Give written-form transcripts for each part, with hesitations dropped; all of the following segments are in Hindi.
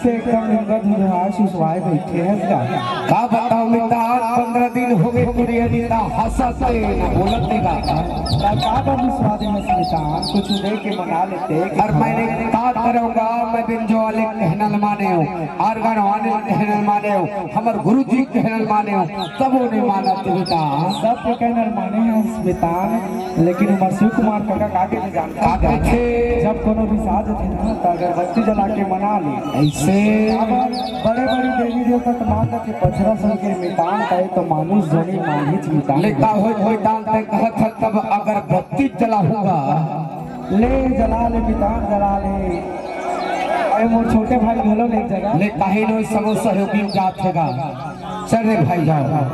से एकदम निंदा धुनहार सुसवाए बैठे हैं क्या? का बताओ मितान 15 दिन हो गए पूरी अनिता हंसते न बोलते का विश्वास में स्मितान कुछ दे के मना लेते। और मैंने का करूंगा मैं बिंजो वाले कहनल माने हो आर्गन वाले कहनल माने हो हमार गुरुजी कहनल माने हो सब उन्हें माना बेटा सब के कहनल माने हैं स्मितान। लेकिन हमार शिव कुमार काका काके नहीं जानता जब कोनो भी साज थे ना तो अगरबत्ती जला के मना ले ऐसे बड़े बड़े देवी देवता तो मानता के पछरा सन के मितान कहे तो मानुष जनी मानिच मितान लेका होई डालते कहत तब अगरबत्ती जलाऊंगा ले जला ले मितान जला ले। अरे मोर छोटे भाई भेलो ले जगह ले काहे नो सब सहयोगी जात हैगा चल रे भाई जाओ।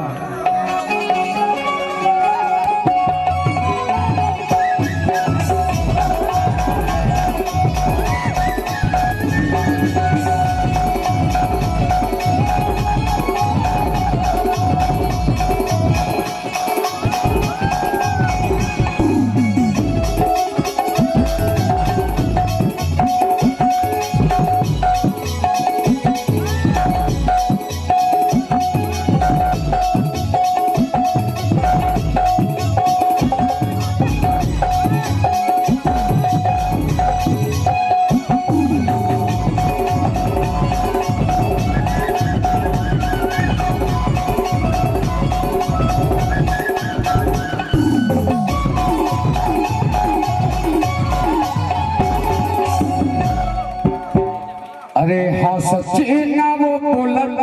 अरे हाँ सच्चे ना वो बोलत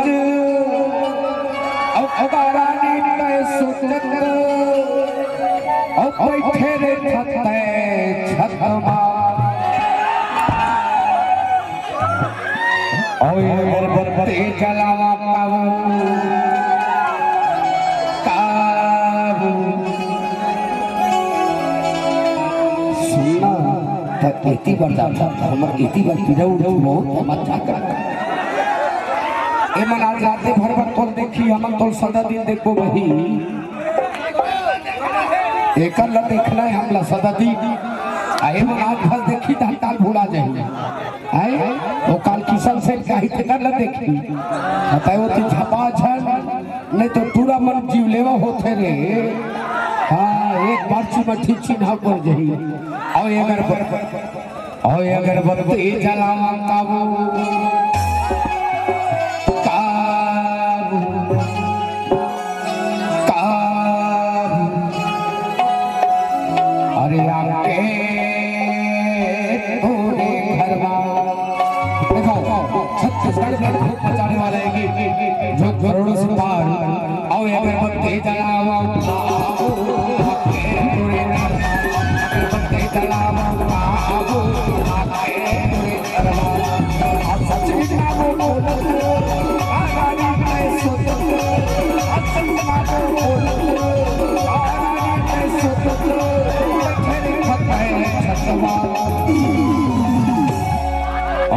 अब अगारानी तय सुतत अब बैठे रे छते छतमा ओए अगरबत्ती जलावा काबू सुना तक इतनी बार जाता हमर इतनी बार पिरौ बहुत मजा कर ए मन आज राते भर भर तोल देखी हम तोल सदा दिन देखो वही एकर ल देखना है हमला सदा दिन आए मन आज भर देखी त ताल भुला जाए आए तो काल किशन से काहे कर ल देखी बताओ ती झपा छन नहीं तो पूरा मन जीव लेवा होते रे। हाँ एक बार चिमठी चिन्ह पर जाई और अगरबत्ती जलावा काबू काबू काबू अरे आपके पूरे घरवा देखो छत्तीसगढ़ में खूब मचाने वाला है जो करोड़ों से पार और अगरबत्ती जलावा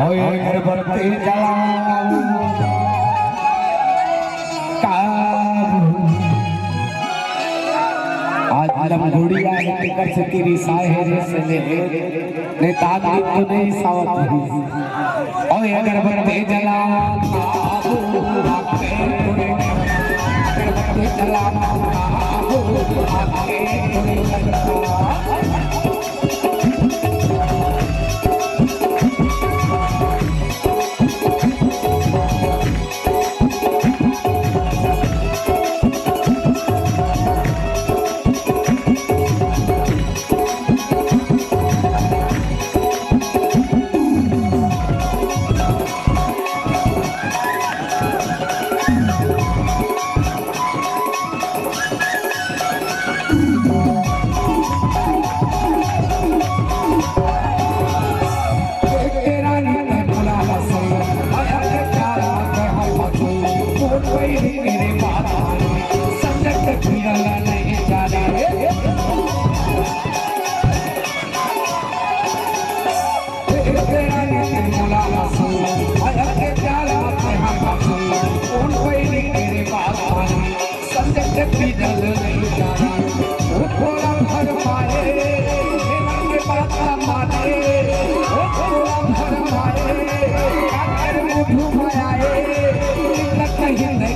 अगरबत्ती जलाऊं आज लंगोड़िया है टिकर से तेरी साहेरे से ले ने ताकि तो नहीं सावत और अगरबत्ती जलाऊं अगरबत्ती जलाऊं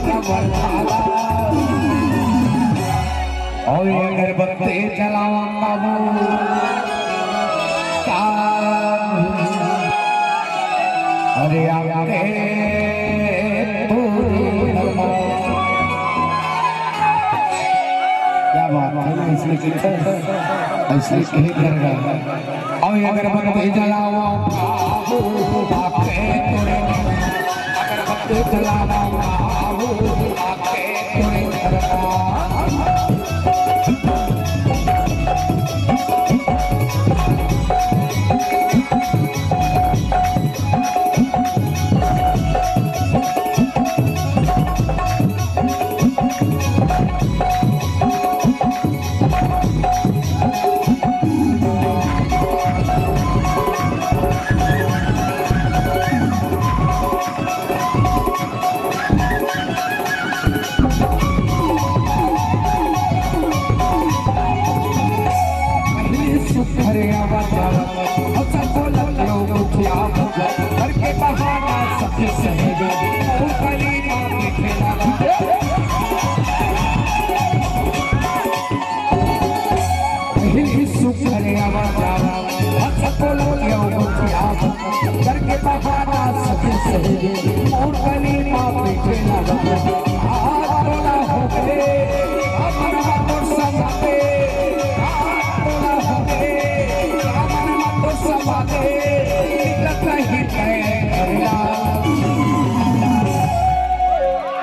कमरवाला और अगरबत्ती जलावा बाबू अरे आगे क्या बात है ऐसे कहीं कर रहा और अगरबत्ती जलावा अगरबत्ती जलावा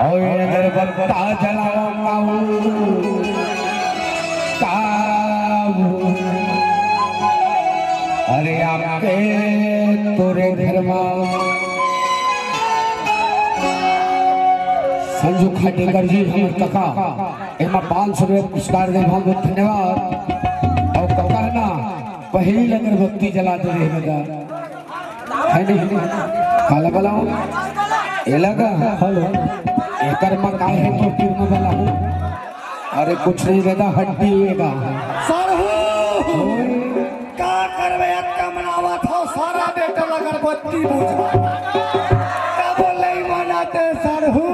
अगरबत्ता जलावा अरे आपके तोरे घर संजू खाटेकर जी हमर काका एमा 500 रुपये पुरस्कार दे बहुत बहुत धन्यवाद और काका ना पहली अगरबत्ती जला दे रहे बेटा है नहीं काला बलाओ ये लगा हेलो एकर में काय है कि पूर्ण वाला हूँ अरे कुछ नहीं रहता हड्डीएगा सरहू का करवे का मनावा था सारा बेटा अगरबत्ती बुझा का बोले मनाते सरहू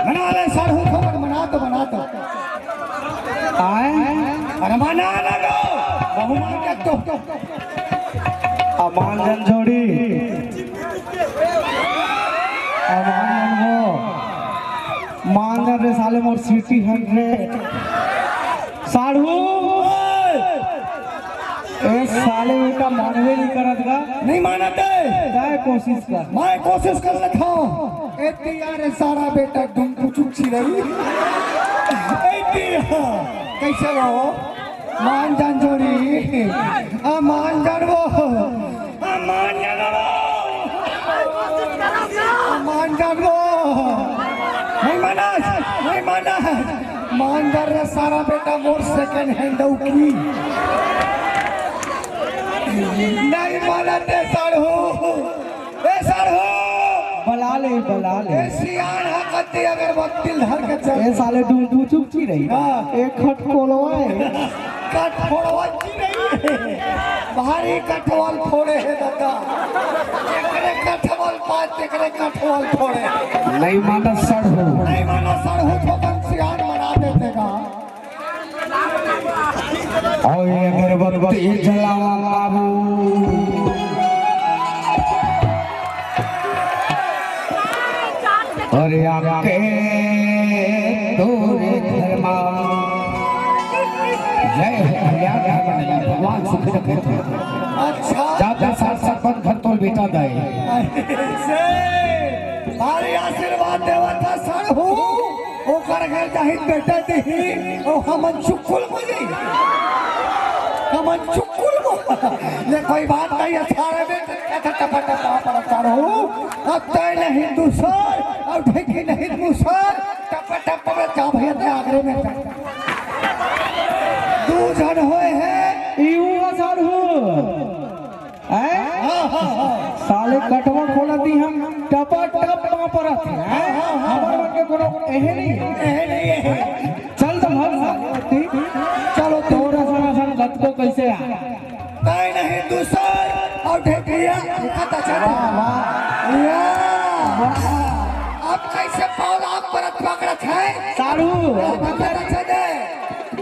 मना ले सरहू खबर बना तो आए अरे मना लगो बहुमान के तो अमान जनजोड़ी अमान वो मान रे साले मोर सिटी 100 साढ़ू ए साले का मानवे नहीं करत का नहीं मानते जाए कोशिश कर मैं कोशिश कर रखा एती यार सारा बेटा डुम चुची रही एती कैसे हो मान जान जोड़ी आ मान जान वो आ मान जान वो आ मान जान वो नहीं माना मान जान रे सारा बेटा मोर सेकंड हैंड की नहीं मानते साढ़ू ए साढ़ू बला ले सियान हकते अगरबत्ती धर के चल ए साले डू चुपची रही एक खट खोलवाए कट फोड़वाची नहीं भारी कटवाल फोड़े है दादा एकरे कटवाल पांच एकरे कटवाल फोड़े नहीं माना साढ़ू तो बन सियान बना देते का और अगरबत्ती जलावा बाबू और आपके तोरे घर जय भगवान सुख रखे अच्छा जाता साथ घर तो बेटा दाए भारी आशीर्वाद देवा था सर हो ओकर घर जाहि बेटा देही ओ हमन चुकुल बोली हमन चुकुल ले कोई बात नहीं सारे बेटे कथा टपटा पर कर हो अब तय नहीं दूसर और ठेकी नहीं दूसर टपटा पर का भैया थे आगरे में दो जन होए हैं यू सर हो साले कटवा खोला दी हम टपा टप पर हमार मन के कोनो एहे नहीं चल तो हम चलो तोरा सन गत को कैसे आ तय नहीं दूसर और ढेकिया खाता चला अब कैसे पाला खाए साड़ू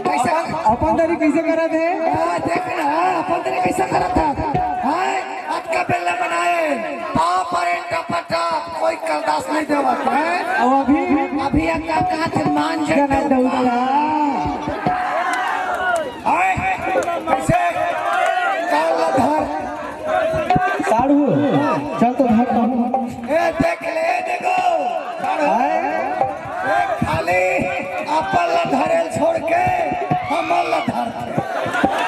कैसा अपन दरी कैसे करा थे देख ना अपन तेरे कैसा करा था हाय आज का बेला बनाए पाप और टपटा कोई करदास नहीं देवा है अब अभी का कहां से मान क्या ना दौड़ा हाय कैसे काला धर साड़ू चल तो धर ए देख ले देखो ए खाली अपन ला धरेल छोड़ के हमर ला धर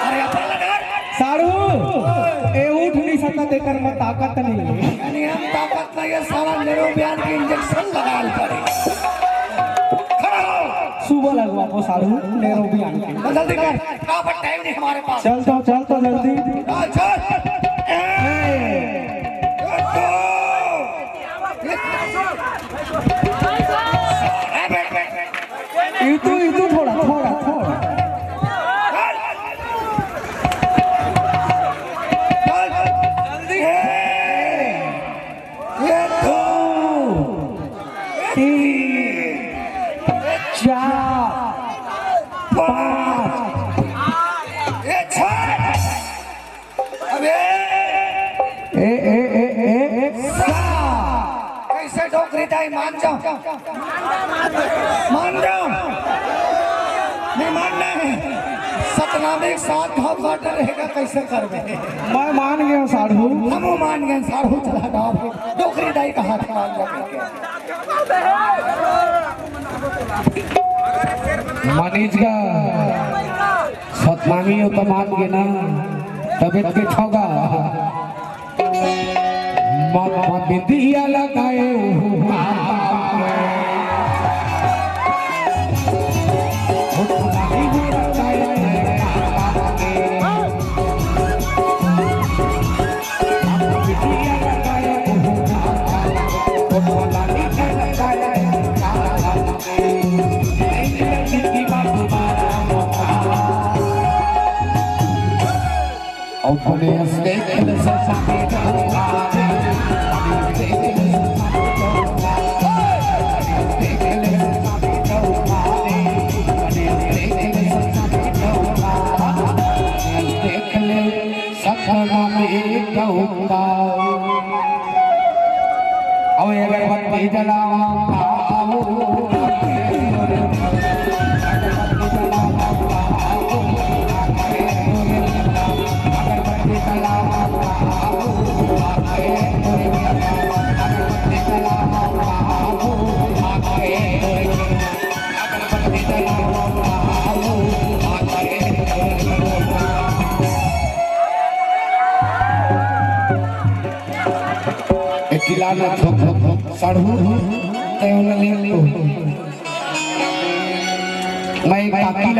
अरे अपन ला धर साड़ू ए उठ नहीं सकता देकर में ताकत नहीं यानी हम ताकत नहीं है सारा निरोबियान के इंजेक्शन लगाल पड़े खड़ा हो सुबह लगवा को साड़ू नेरोबियान के जल्दी कर अब टाइम नहीं हमारे पास चल तो जल्दी चल इतू थोड़ा जल्दी ये दो चार पाँच ये छह अबे कैसे डोकरी दाई मान जाओ नहीं मानना है सतनामे एक साथ घाव घाटा रहेगा कैसे करवे मैं मान गया साड़ू हम मान गए साढ़ू चला गाँव डोकरी दाई का हाथ मान जाएंगे मनीष का सतनामी हो तो मान के ना तबियत के ठोगा बिंदिया लगाए अगरबत्ती जलावा किलाना साढ़ू मैं काकी